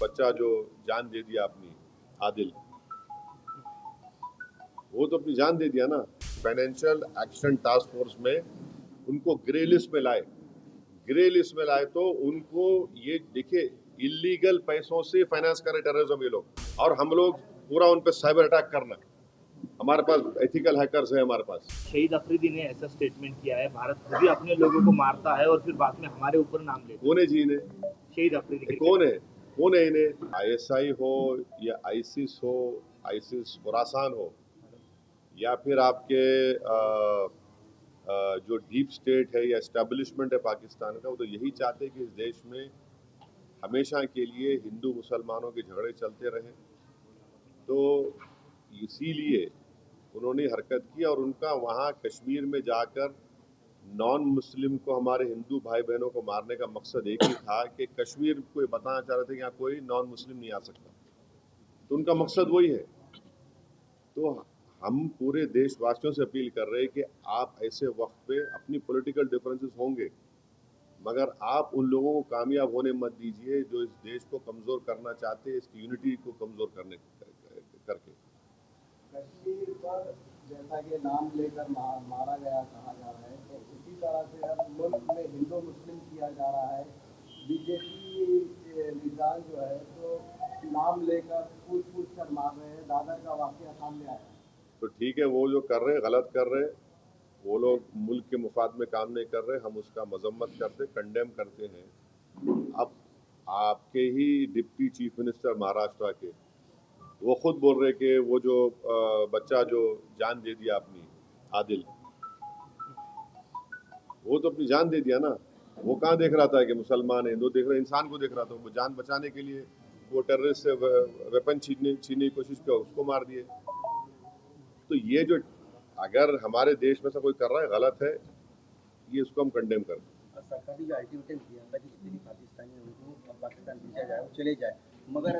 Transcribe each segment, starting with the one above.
बच्चा जो जान दे दिया अपनी, आदिल, वो तो अपनी जान दे दिया ना। फाइनेंशियल एक्शन टास्क फोर्स में उनको ग्रे लिस्ट में लाए, ग्रे लिस्ट में लाए तो उनको ये देखिए इलीगल पैसों से फाइनेंस कर रहे टेररिज्म ये लोग, और हम लोग पूरा उन पे साइबर अटैक करना। हमारे पास एथिकल हैकर्स है हमारे पास। शहीद अफरीदी ने ऐसा स्टेटमेंट किया है, भारत खुद ही अपने लोगों को मारता है और फिर बाद में हमारे ऊपर नाम लेता है। कौन है जी इन्हें? शहीद अफरीदी कौन है? कौन है इन्हें? आईएसआई हो या आईसिस हो, आईसिस खुरासान हो, या फिर आपके जो डीप स्टेट है या एस्टेब्लिशमेंट है पाकिस्तान का, वो तो यही चाहते हैं कि इस देश में हमेशा के लिए हिंदू मुसलमानों के झगड़े चलते रहें। तो इसीलिए उन्होंने हरकत की, और उनका वहाँ कश्मीर में जाकर नॉन मुस्लिम को, हमारे हिंदू भाई बहनों को मारने का मकसद एक ही था कि कश्मीर को बताना चाह रहे थे कि यहाँ कोई नॉन मुस्लिम नहीं आ सकता। तो उनका मकसद वही है। तो हम पूरे देशवासियों से अपील कर रहे हैं कि आप ऐसे वक्त पे, अपनी पॉलिटिकल डिफरेंसेस होंगे, मगर आप उन लोगों को कामयाब होने मत दीजिए जो इस देश को कमजोर करना चाहते हैं, इसकी यूनिटी को कमजोर करने करके। कश्मीर पर जैसा कि नाम लेकर मारा गया कहा जा रहा है, तो उसी तरह से हर मुल्क में हिंदू मुस्लिम किया जा रहा है। बीजेपी लीडर जो है तो नाम लेकर पूछ कर मार रहे हैं। दादर का वाकया सामने आया है। तो ठीक है, वो जो कर रहे हैं गलत कर रहे हैं, वो लोग मुल्क के मुफाद में काम नहीं कर रहे, हम उसका मजम्मत करते, कंडेम करते हैं। अब आपके ही डिप्टी चीफ मिनिस्टर महाराष्ट्र के, वो खुद बोल रहे कि वो जो बच्चा जो जान दे दिया अपनी, आदिल, वो तो अपनी जान दे दिया ना। वो कहाँ देख रहा था कि मुसलमान है, हिंदू देख रहा, इंसान को देख रहा था। वो जान बचाने के लिए वो टेररिस्ट से वेपन छीनने की कोशिश किया, उसको मार दिए। तो ये जो अगर हमारे देश में से कोई कर रहा है गलत है, ये इसको हम कंडेम करते हैं। सरकार ने जो अल्टीमेटम दिया था कि जितने भी पाकिस्तानी हैं उनको पाकिस्तान भेजा जाए, वो चले जाए, मगर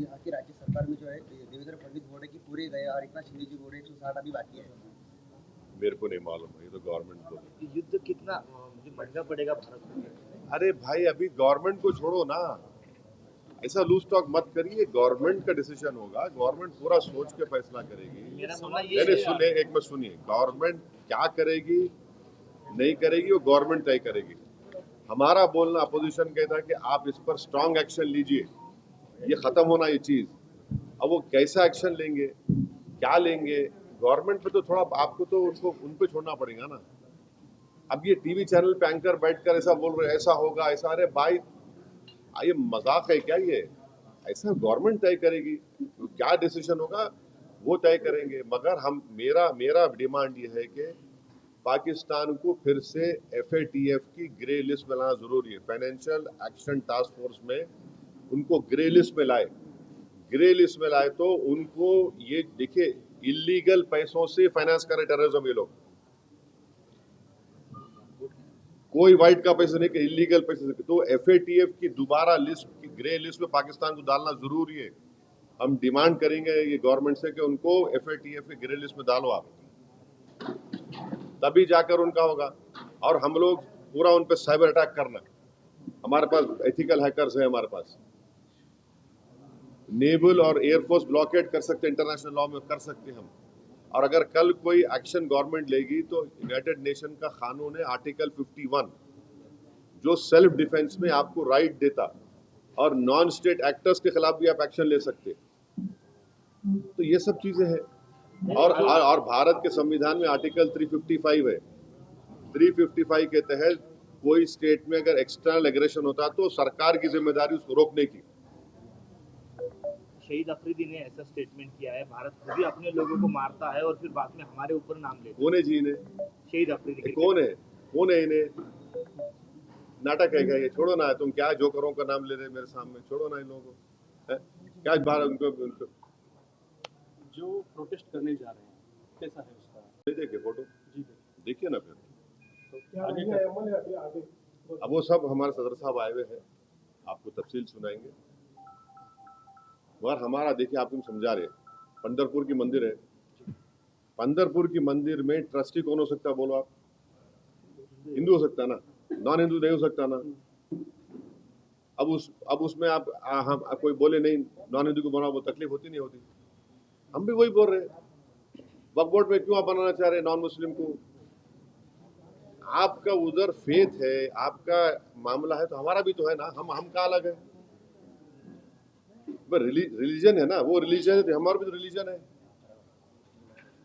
यहाँ की राज्य सरकार में जो है देवेंद्र फडणवीस बोल रहे कि पूरे गए और एकनाथ शिंदे जी बोल रहे 160 अभी बाकी है। मेरे को नहीं मालूम है, ये तो गवर्नमेंट को। युद्ध कितना महंगा पड़ेगा भारत को? अरे भाई, अभी गवर्नमेंट को छोड़ो ना, ऐसा लूज टॉक मत करिए। गवर्नमेंट का डिसीजन होगा, गवर्नमेंट पूरा सोच के फैसला करेगी। मेरा मानना ये नहीं सुनिए, एक मिनट सुनिए। गवर्नमेंट क्या करेगी नहीं करेगी वो गवर्नमेंट तय करेगी। हमारा बोलना, अपोजिशन कहता है कि आप इस पर स्ट्रांग एक्शन लीजिए, ये खत्म होना ये चीज। अब वो कैसा एक्शन लेंगे, क्या लेंगे, गवर्नमेंट पे तो थोड़ा आपको तो उनको उन पे छोड़ना पड़ेगा ना। अब ये टीवी चैनल पे एंकर बैठकर ऐसा बोल रहे, ऐसा होगा ऐसा, अरे भाई ये मजाक है क्या? ये ऐसा गवर्नमेंट तय करेगी, क्या डिसीजन होगा वो तय करेंगे। मगर हम मेरा डिमांड ये है कि पाकिस्तान को फिर से FATF की ग्रे लिस्ट में लाना जरूरी है। फाइनेंशियल एक्शन टास्क फोर्स में उनको ग्रे लिस्ट में लाए, ग्रे लिस्ट में लाए तो उनको ये देखिए इलीगल पैसों से फाइनेंस कर रहे टेररिज्म ये लोग। कोई वाइट का पैसा नहीं कि इलीगल पैसे से। तो FATF की दोबारा लिस्ट की ग्रे लिस्ट में पाकिस्तान को डालना जरूरी है। हम डिमांड करेंगे ये गवर्नमेंट से कि उनको FATF की ग्रे लिस्ट में डालो आप, तभी जाकर उनका होगा। और हम लोग पूरा उन पे साइबर अटैक करना। हमारे पास एथिकल हैकर्स है हमारे पास। नेवल और एयरफोर्स ब्लॉकेट कर सकते, इंटरनेशनल लॉ में कर सकते हम। और अगर कल कोई एक्शन गवर्नमेंट लेगी तो यूनाइटेड नेशन का कानून है आर्टिकल 51, जो सेल्फ डिफेंस में आपको राइट देता, और नॉन स्टेट एक्टर्स के खिलाफ भी आप एक्शन ले सकते। तो ये सब चीजें हैं। और भारत के संविधान में आर्टिकल 355 है। 355 के तहत कोई स्टेट में अगर एक्सटर्नल एग्रेशन होता तो सरकार की जिम्मेदारी उसको रोकने की। शहीद अफरीदी ने ऐसा स्टेटमेंट किया है, भारत खुद ही अपने लोगों को मारता है और फिर बाद में हमारे ऊपर नाम लेता है। कौन है जी इन्हें? शहीद अफरीदी कौन है? कौन है इन्हें? नाटक है क्या ये? छोड़ो ना, तुम क्या जोकरों का नाम ले रहे मेरे सामने, छोड़ो ना इन लोगों को। क्या भारत उनको जो प्रोटेस्ट करने जा रहे हैं कैसा है उसका? देखिए फोटो, जी देखिए ना फिर। तो क्या आगे का? अब वो सब हमारे सदर साहब आए हुए हैं, आपको तफसील सुनाएंगे। मगर हमारा देखिए, आपको समझा रहे, पंढरपुर की मंदिर है, पंढरपुर की मंदिर में ट्रस्टी कौन हो सकता है बोलो आप? हिंदू हो सकता है ना, नॉन हिंदू नहीं हो सकता ना। अब उसमें आप हम कोई बोले नहीं नॉन हिंदू को बनाओ, वो तकलीफ होती नहीं होती? हम भी वही बोल रहे हैं। वक्फ बोर्ड में क्यों आप बनाना चाह रहे हैं नॉन मुस्लिम को? आपका उधर फेथ है, आपका मामला है, तो हमारा भी तो है ना। हम कहाँ अलग है? रिलीजन है ना, वो रिलीजन है तो हमारा भी तो रिलीजन है।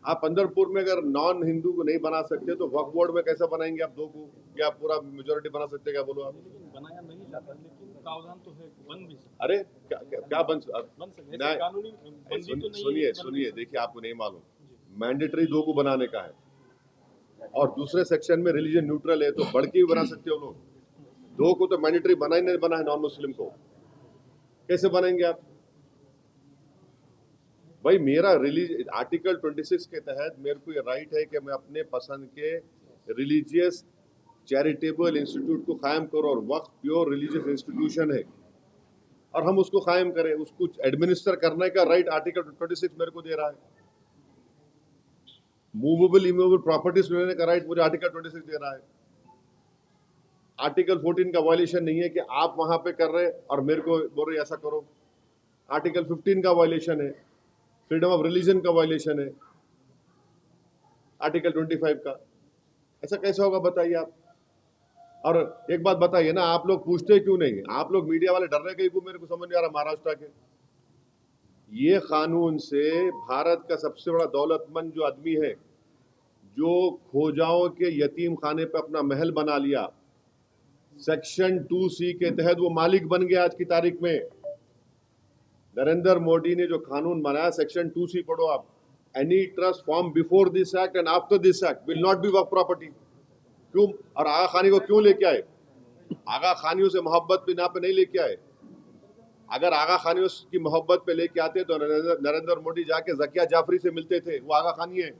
आप पंढरपुर में अगर नॉन हिंदू को नहीं बना सकते तो वक्फ बोर्ड में कैसे बनाएंगे आप दो को? क्या पूरा मेजोरिटी बना सकते? क्या बोलो आप? लेकिन बनाया नहीं जाता, लेकिन प्रावधान तो है, बन भी सकता अरे क्या बन है। नहीं, कानूनी बंदी तो नहीं सुनिए है, सुनिए, देखिए आपको नहीं मालूम, मैंडेटरी दो को बनाने का है और दूसरे सेक्शन में रिलीजन न्यूट्रल है, तो बढ़ के भी बना सकते हो लोग। दो को तो मैंडेटरी बना ही नहीं, बना है नॉन मुस्लिम को, कैसे बनाएंगे आप? भाई मेरा आर्टिकल 26 के तहत मेरे को ये राइट है कि मैं अपने पसंद के रिलीजियस चैरिटेबल इंस्टीट्यूट को कायम करूं, और वक्फ प्योर रिलीजियस इंस्टीट्यूशन है और हम उसको कायम करें, उसको एडमिनिस्टर करने का राइट आर्टिकल 26 मेरे को दे रहा है। मूवेबल इमूवेबल प्रॉपर्टीज लेने का राइट मुझे आर्टिकल 26 दे रहा है। आर्टिकल 14 का वायलेशन नहीं है कि आप वहां पे कर रहे और मेरे को बोल रहे ऐसा करो। आर्टिकल 15 का वायलेशन है, फ्रीडम ऑफ रिलीजन का वायलेशन है, आर्टिकल 25 का। ऐसा कैसे होगा बताइए आप? और एक बात बताइए ना, आप लोग पूछते क्यों नहीं? आप लोग मीडिया वाले डर रहे कहीं को, मेरे को समझ नहीं आ रहा। महाराष्ट्र के ये कानून से भारत का सबसे बड़ा दौलतमंद जो आदमी है, जो खोजाओं के यतीम खाने पे अपना महल बना लिया, सेक्शन 2C के तहत वो मालिक बन गया। आज की तारीख में नरेंद्र मोदी ने जो कानून बनाया, सेक्शन 2C पढ़ो आप, any trust form before this act and after this act will not be Waqf property. क्यों? और आगा खानी को क्यों लेके आए? आगा खानियों से मोहब्बत भी ना पे नहीं लेके आए। अगर आगा खानियों की मोहब्बत पे लेके आते तो नरेंद्र मोदी जाके जकिया जाफरी से मिलते थे। वो आगा खानी है।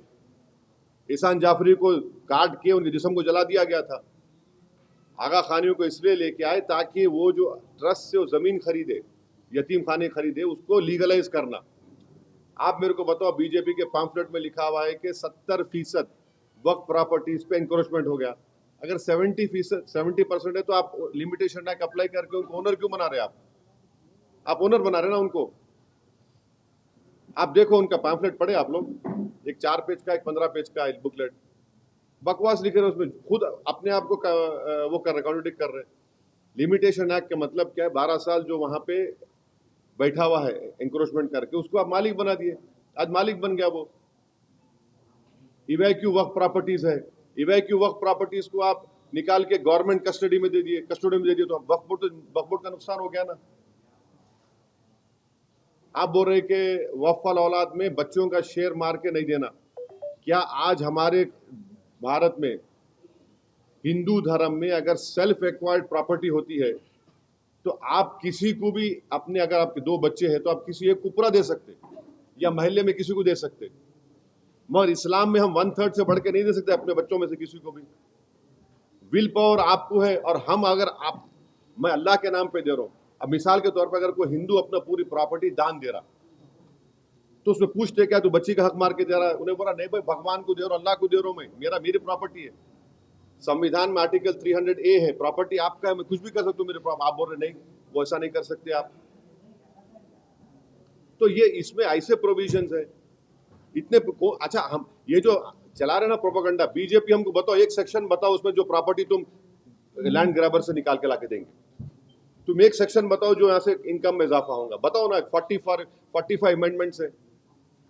ईसान जाफरी को काट के उनके जिस्म को जला दिया गया था। आगा खानियों को इसलिए लेके आए ताकि वो जो ट्रस्ट से वो जमीन खरीदे, यतीम खाने खरीदे, उसको लीगलाइज करना। आप मेरे को बताओ, बीजेपी के पैम्फलेट में लिखा हुआ है कि 70% वक्फ प्रॉपर्टीज पे इंक्रोचमेंट हो गया। अगर 70% है तो आप लिमिटेशन एक्ट अप्लाई करके उनको ओनर क्यों बना रहे? आप ओनर बना रहे ना उनको। आप देखो उनका पैम्फलेट पढ़े आप लोग, एक 4 पेज का, एक 15 पेज का बुकलेट, बकवास लिखे रहे उसमें, खुद अपने आप को वो कर रहे, कॉन्ट्रडिक्ट कर रहे। लिमिटेशन एक्ट का मतलब क्या है? 12 साल जो वहां पे बैठा हुआ है इंक्रोचमेंट करके, उसको आप मालिक बना दिए। आज मालिक बन गया वो। इवैक्यू वक्फ प्रॉपर्टीज है, इवैक्यू वक्फ प्रॉपर्टीज को आप निकाल के गवर्नमेंट कस्टडी में दे दिए, तो वक्फ बोर्ड का नुकसान हो गया ना। आप बोल रहे कि वक्फ वाल औलाद में बच्चों का शेयर मार के नहीं देना। क्या आज हमारे भारत में हिंदू धर्म में अगर सेल्फ एक्वायर्ड प्रॉपर्टी होती है तो आप किसी को भी अपने, अगर आपके 2 बच्चे हैं तो आप किसी एक को पूरा दे सकते या महल्ले में किसी को दे सकते, मगर इस्लाम में हम 1/3 से बढ़ के नहीं दे सकते अपने बच्चों में से किसी को भी। विल पावर आपको है, और हम अगर आप, मैं अल्लाह के नाम पे दे रहा हूं। अब मिसाल के तौर पर अगर कोई हिंदू अपना पूरी प्रॉपर्टी दान दे रहा तो उसमें पूछते क्या तू बच्ची का हक मार के दे रहा है? उन्हें बोला नहीं भाई, भगवान को दे रहा हूं, अल्लाह को दे रहा हूं, मैं, मेरी प्रॉपर्टी है। संविधान में आर्टिकल 300A है, प्रॉपर्टी आपका है, मैं कुछ भी कर सकता हूं मेरे प्रॉपर्टी। आप बोल रहे नहीं, वो ऐसा नहीं कर सकते आप। तो ये इसमें ऐसे प्रोविजंस है इतने। अच्छा, हम ये जो चला रहे ना प्रोपेगेंडा, बीजेपी, हमको बताओ एक सेक्शन बताओ उसमें जो प्रॉपर्टी तुम लैंड ग्रैबर से निकाल के लाके देंगे। तुम एक सेक्शन बताओ जो यहाँ से इनकम में इजाफा होगा, बताओ ना। 45 अमेंडमेंट्स है,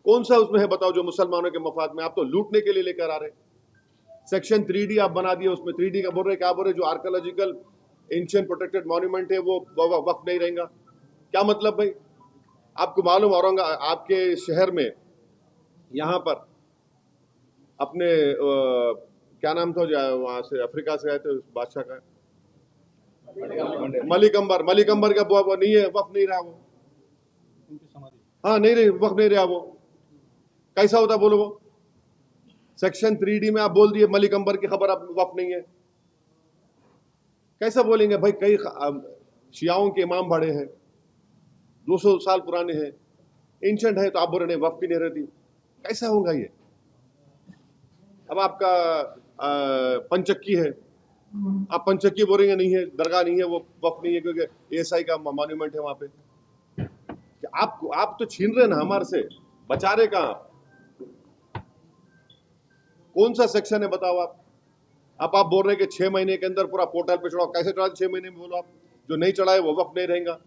कौन सा उसमें है बताओ जो मुसलमानों के मफाद में? आप तो लूटने के लिए लेकर आ रहे। सेक्शन 3D आप बना दिए, उसमें 3D का बोल रहे, क्या बोल रहे, जो आर्कियोलॉजिकल एंशिएंट प्रोटेक्टेड मॉन्यूमेंट है वो वक्फ नहीं रहेगा। क्या मतलब भाई? आपको मालूम औरंगाबाद आपके शहर में, यहाँ पर अपने क्या नाम था जो वहां से अफ्रीका से आए थे उस बादशाह का, मलिक अंबर का वो नहीं है, वक्फ नहीं रहा वो। उनकी समाधि। हाँ नहीं रही, वक्फ नहीं रहा वो। कैसा होता बोलो? वो सेक्शन 3D में आप बोल दिए मलिक अंबर की खबर आप वक्फ नहीं है, कैसा बोलेंगे भाई? कई शियाओं के इमाम बड़े हैं, 200 साल पुराने हैं, एंशंट है, तो आप बोल रहे नहीं वक्फ की नहीं रहती, कैसा होगा ये? अब आपका पंचक्की है, आप पंचक्की बोलेंगे नहीं है, दरगाह नहीं है, वो वक्फ नहीं है क्योंकि एएसआई का मॉन्यूमेंट है वहां पे। कि आप तो छीन रहे हैं ना हमारे से, बचा रहे कहां आप? कौन सा सेक्शन है बताओ आप? अब आप बोल रहे हैं कि 6 महीने के अंदर पूरा पोर्टल पे चढ़ाओ। कैसे चढ़ा 6 महीने में? बोलो आप। जो नहीं चढ़ाए वो वक्त नहीं रहेगा।